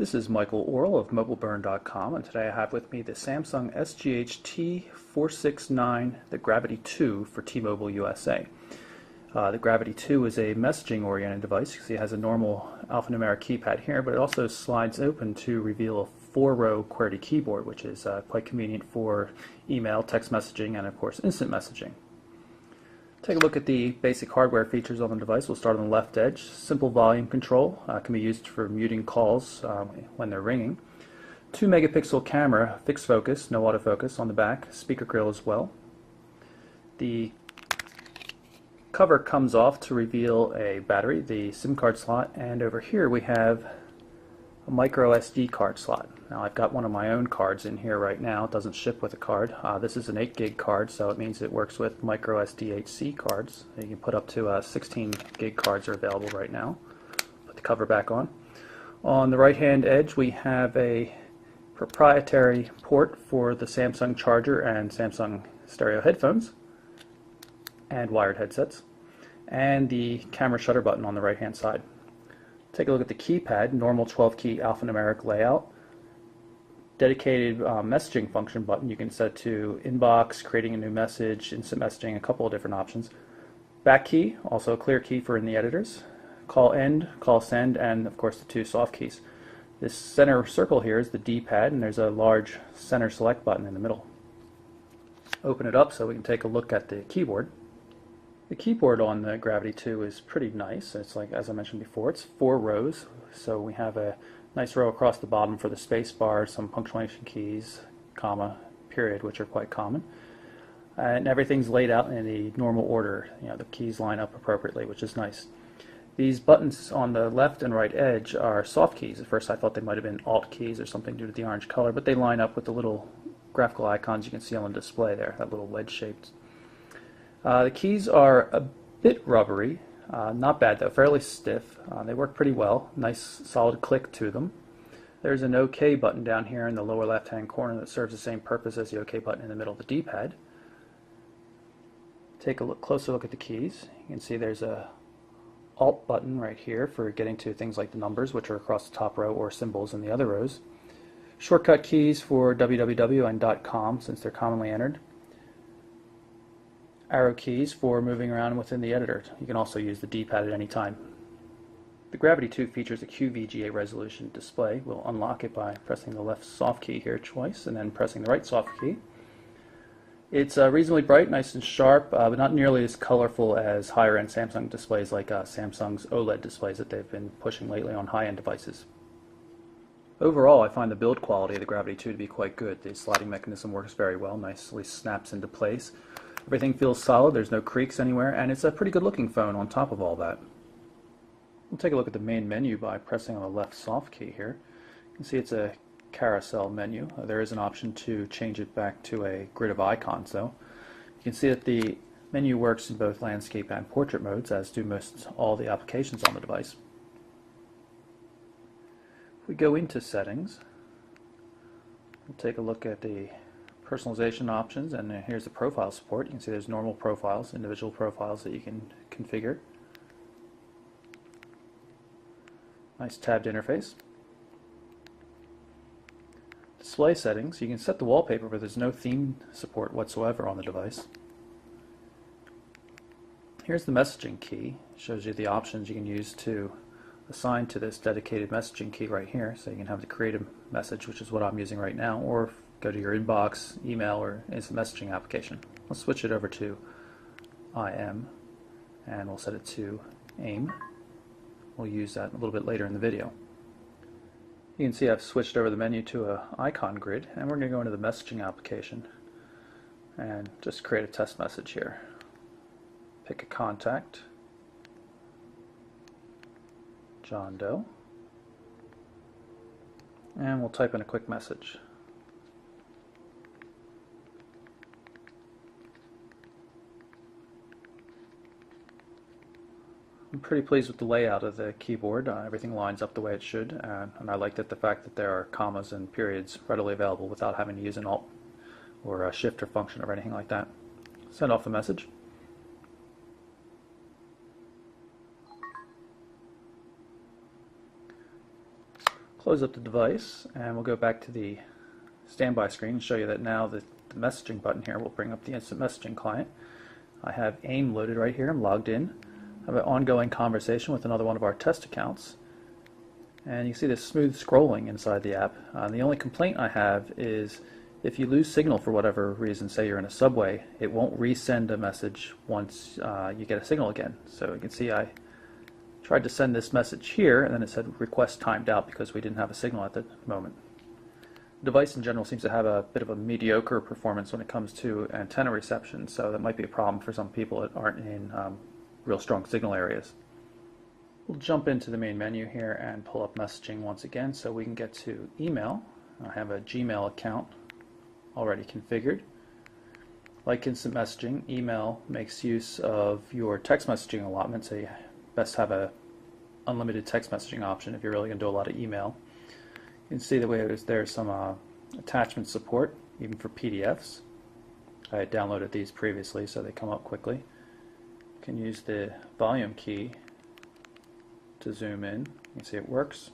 This is Michael Orl of MobileBurn.com, and today I have with me the Samsung SGH T469, the Gravity 2 for T-Mobile USA. The Gravity 2 is a messaging-oriented device because it has a normal alphanumeric keypad here, but it also slides open to reveal a 4-row QWERTY keyboard, which is quite convenient for email, text messaging, and of course instant messaging. Take a look at the basic hardware features on the device. We'll start on the left edge. Simple volume control can be used for muting calls when they're ringing. 2 megapixel camera, fixed focus, no autofocus on the back. Speaker grill as well. The cover comes off to reveal a battery, the SIM card slot, and over here we have a micro SD card slot. Now I've got one of my own cards in here right now. It doesn't ship with a card. This is an 8 gig card, so it means it works with micro SDHC cards. You can put up to 16 gig cards are available right now. Put the cover back on. On the right hand edge we have a proprietary port for the Samsung charger and Samsung stereo headphones and wired headsets, and the camera shutter button on the right hand side. Take a look at the keypad, normal 12-key alphanumeric layout. Dedicated messaging function button. You can set to inbox, creating a new message, instant messaging, a couple of different options. Back key, also a clear key for in the editors. Call end, call send, and of course the 2 soft keys. This center circle here is the D-pad, and there's a large center select button in the middle. Open it up so we can take a look at the keyboard. The keyboard on the Gravity 2 is pretty nice. It's like, as I mentioned before, it's 4 rows, so we have a nice row across the bottom for the space bar, some punctuation keys, comma, period, which are quite common. And everything's laid out in the normal order. You know, the keys line up appropriately, which is nice. These buttons on the left and right edge are soft keys. At first I thought they might have been alt keys or something due to the orange color, but they line up with the little graphical icons you can see on the display there, that little wedge shaped. The keys are a bit rubbery. Not bad though, fairly stiff. They work pretty well. Nice solid click to them. There's an OK button down here in the lower left hand corner that serves the same purpose as the OK button in the middle of the D-pad. Take a closer look at the keys. You can see there's a Alt button right here for getting to things like the numbers, which are across the top row, or symbols in the other rows. Shortcut keys for www and .com, since they're commonly entered. Arrow keys for moving around within the editor. You can also use the D-pad at any time. The Gravity 2 features a QVGA resolution display. We'll unlock it by pressing the left soft key here twice and then pressing the right soft key. It's reasonably bright, nice and sharp, but not nearly as colorful as higher-end Samsung displays like Samsung's OLED displays that they've been pushing lately on high-end devices. Overall, I find the build quality of the Gravity 2 to be quite good. The sliding mechanism works very well, nicely snaps into place. Everything feels solid, there's no creaks anywhere, and it's a pretty good looking phone on top of all that. We'll take a look at the main menu by pressing on the left soft key here. You can see it's a carousel menu. There is an option to change it back to a grid of icons though. You can see that the menu works in both landscape and portrait modes, as do most all the applications on the device. If we go into settings, we'll take a look at the personalization options, and here's the profile support. You can see there's normal profiles, individual profiles that you can configure. Nice tabbed interface. Display settings, you can set the wallpaper, but there's no theme support whatsoever on the device. Here's the messaging key. It shows you the options you can use to assign to this dedicated messaging key right here. So you can have the creative message, which is what I'm using right now, or go to your inbox, email, or instant messaging application. Let's switch it over to IM, and we'll set it to AIM. We'll use that a little bit later in the video. You can see I've switched over the menu to an icon grid, and we're going to go into the messaging application and just create a test message here. Pick a contact, John Doe, and we'll type in a quick message. I'm pretty pleased with the layout of the keyboard. Everything lines up the way it should, and I like the fact that there are commas and periods readily available without having to use an alt or a shift or function or anything like that. Send off the message. Close up the device, and we'll go back to the standby screen and show you that now the messaging button here will bring up the instant messaging client. I have AIM loaded right here. I'm logged in. I have an ongoing conversation with another one of our test accounts. And you see this smooth scrolling inside the app. The only complaint I have is if you lose signal for whatever reason, say you're in a subway, it won't resend a message once you get a signal again. So you can see I tried to send this message here, and then it said request timed out because we didn't have a signal at the moment. The device in general seems to have a bit of a mediocre performance when it comes to antenna reception, so that might be a problem for some people that aren't in real strong signal areas. We'll jump into the main menu here and pull up messaging once again so we can get to email. I have a Gmail account already configured. Like instant messaging, email makes use of your text messaging allotment, so you best have a unlimited text messaging option if you're really going to do a lot of email. You can see the way there's some attachment support, even for PDFs. I had downloaded these previously, so they come up quickly. You can use the volume key to zoom in. You can see it works.